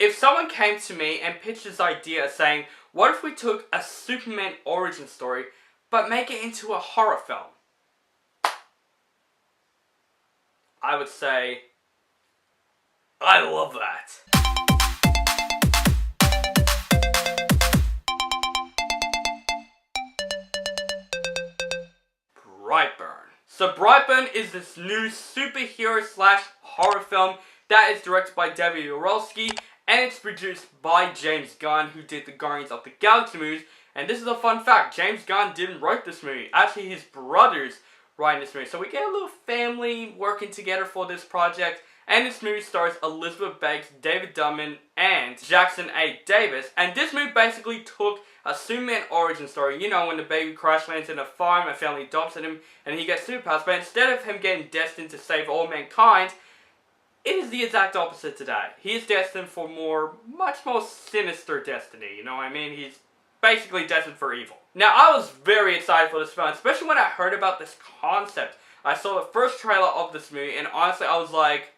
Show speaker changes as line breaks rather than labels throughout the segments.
If someone came to me and pitched this idea saying, what if we took a Superman origin story, but make it into a horror film? I would say, I love that. Brightburn. So Brightburn is this new superhero slash horror film that is directed by David Yaroski, and it's produced by James Gunn, who did the Guardians of the Galaxy movies. And this is a fun fact, James Gunn didn't write this movie. Actually, his brothers writing this movie. So we get a little family working together for this project. And this movie stars Elizabeth Banks, David Dunman, and Jackson A. Davis. And this movie basically took a Superman origin story. You know, when the baby crash lands in a farm, a family adopts him, and he gets superpowers. But instead of him getting destined to save all mankind, it is the exact opposite today. He is destined for much more sinister destiny. You know what I mean? He's basically destined for evil. Now, I was very excited for this film, especially when I heard about this concept. I saw the first trailer of this movie, and honestly, I was like,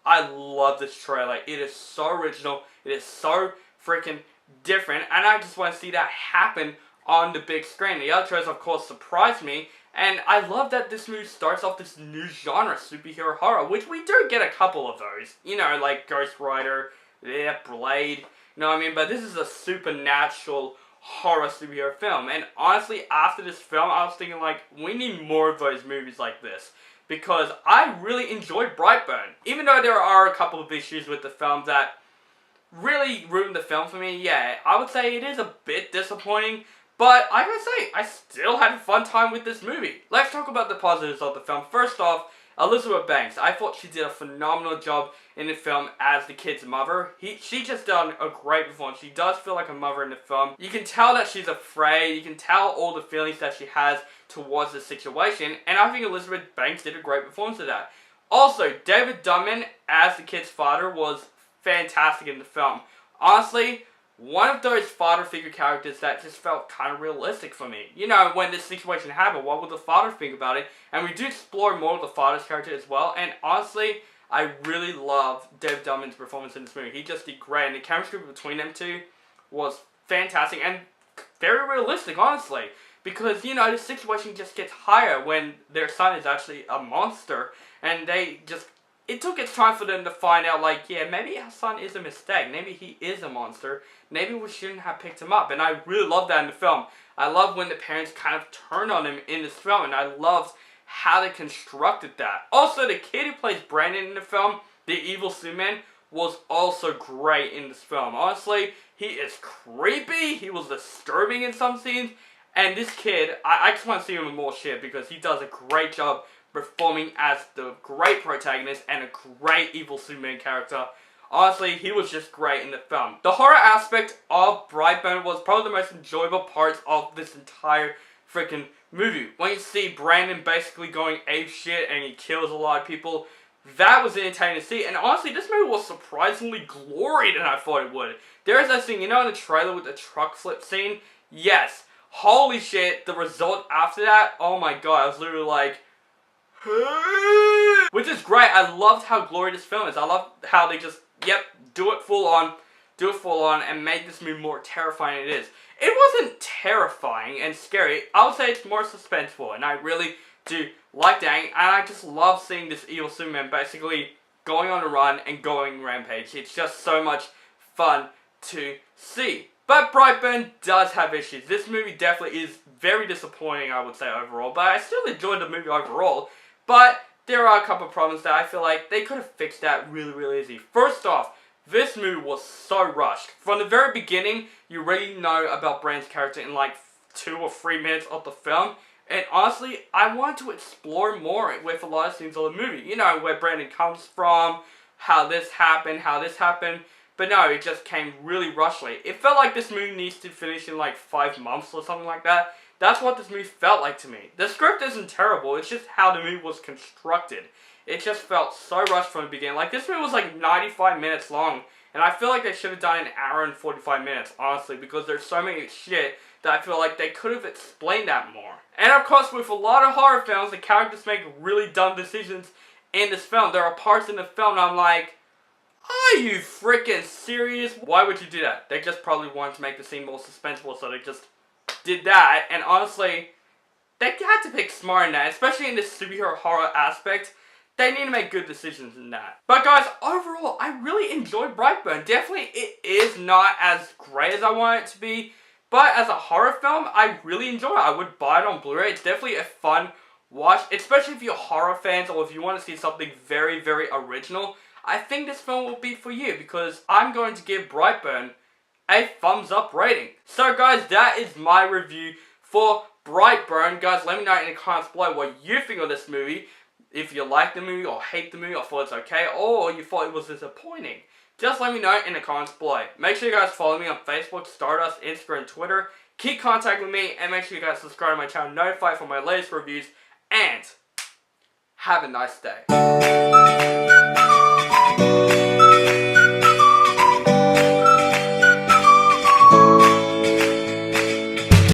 I love this trailer. It is so original. It is so freaking different, and I just want to see that happen on the big screen. The other trailers, of course, surprised me, and I love that this movie starts off this new genre, superhero horror, which we do get a couple of those. You know, like Ghost Rider, Blade, you know what I mean? But this is a supernatural horror superhero film, and honestly, after this film, I was thinking, like, we need more of those movies like this. Because I really enjoyed Brightburn. Even though there are a couple of issues with the film that really ruined the film for me, yeah, I would say it is a bit disappointing. But I gotta say, I still had a fun time with this movie. Let's talk about the positives of the film. First off, Elizabeth Banks. I thought she did a phenomenal job in the film as the kid's mother. She just done a great performance. She does feel like a mother in the film. You can tell that she's afraid. You can tell all the feelings that she has towards the situation. And I think Elizabeth Banks did a great performance of that. Also, David Dunman as the kid's father was fantastic in the film. Honestly, one of those father figure characters that just felt kind of realistic for me. You know, when this situation happened, what would the father think about it? And we do explore more of the father's character as well. And honestly, I really love David Dunman's performance in this movie. He just did great. And the chemistry between them two was fantastic and very realistic, honestly. Because, you know, the situation just gets higher when their son is actually a monster. And it took its time for them to find out, like, yeah, maybe our son is a mistake. Maybe he is a monster. Maybe we shouldn't have picked him up. And I really love that in the film. I love when the parents kind of turn on him in this film. And I loved how they constructed that. Also, the kid who plays Brandon in the film, the evil Superman, was also great in this film. Honestly, he is creepy. He was disturbing in some scenes. And this kid, I just want to see him in more shit because he does a great job performing as the great protagonist and a great evil Superman character. Honestly, he was just great in the film. The horror aspect of Brightburn was probably the most enjoyable parts of this entire freaking movie. When you see Brandon basically going ape shit and he kills a lot of people, that was entertaining to see. And honestly, this movie was surprisingly gory than I thought it would. There is that scene, you know, in the trailer with the truck flip scene? Yes. Holy shit, the result after that, oh my god, I was literally like, which is great. I loved how gory this film is. I love how they just, do it full on, and make this movie more terrifying than it is. It wasn't terrifying and scary. I would say it's more suspenseful, and I really do like that. And I just love seeing this evil Superman basically going on a run and going rampage. It's just so much fun to see. But Brightburn does have issues. This movie definitely is very disappointing, I would say, overall. But I still enjoyed the movie overall. But there are a couple of problems that I feel like they could have fixed that really, really easy. First off, this movie was so rushed. From the very beginning, you already know about Brandon's character in like 2 or 3 minutes of the film. And honestly, I wanted to explore more with a lot of scenes of the movie. You know, where Brandon comes from, how this happened. But no, it just came really rushly. It felt like this movie needs to finish in like 5 months or something like that. That's what this movie felt like to me. The script isn't terrible, it's just how the movie was constructed. It just felt so rushed from the beginning. Like, this movie was like 95 minutes long, and I feel like they should have done an hour and 45 minutes, honestly, because there's so many shit that I feel like they could have explained that more. And of course, with a lot of horror films, the characters make really dumb decisions in this film. There are parts in the film I'm like, Are you freaking serious? Why would you do that? They just probably wanted to make the scene more suspenseful, so they just did that. And honestly, they had to pick smart in that, especially in this superhero horror aspect. They need to make good decisions in that. But guys, overall, I really enjoyed Brightburn. Definitely, it is not as great as I want it to be. But as a horror film, I really enjoy it. I would buy it on Blu-ray. It's definitely a fun watch, especially if you're horror fans or if you want to see something very, very original. I think this film will be for you because I'm going to give Brightburn a thumbs up rating. So guys, that is my review for Brightburn. Guys, let me know in the comments below what you think of this movie. If you like the movie or hate the movie or thought it's okay or you thought it was disappointing. Just let me know in the comments below. Make sure you guys follow me on Facebook, Stardust, Instagram, Twitter. Keep contact with me and make sure you guys subscribe to my channel, notified for my latest reviews, and have a nice day.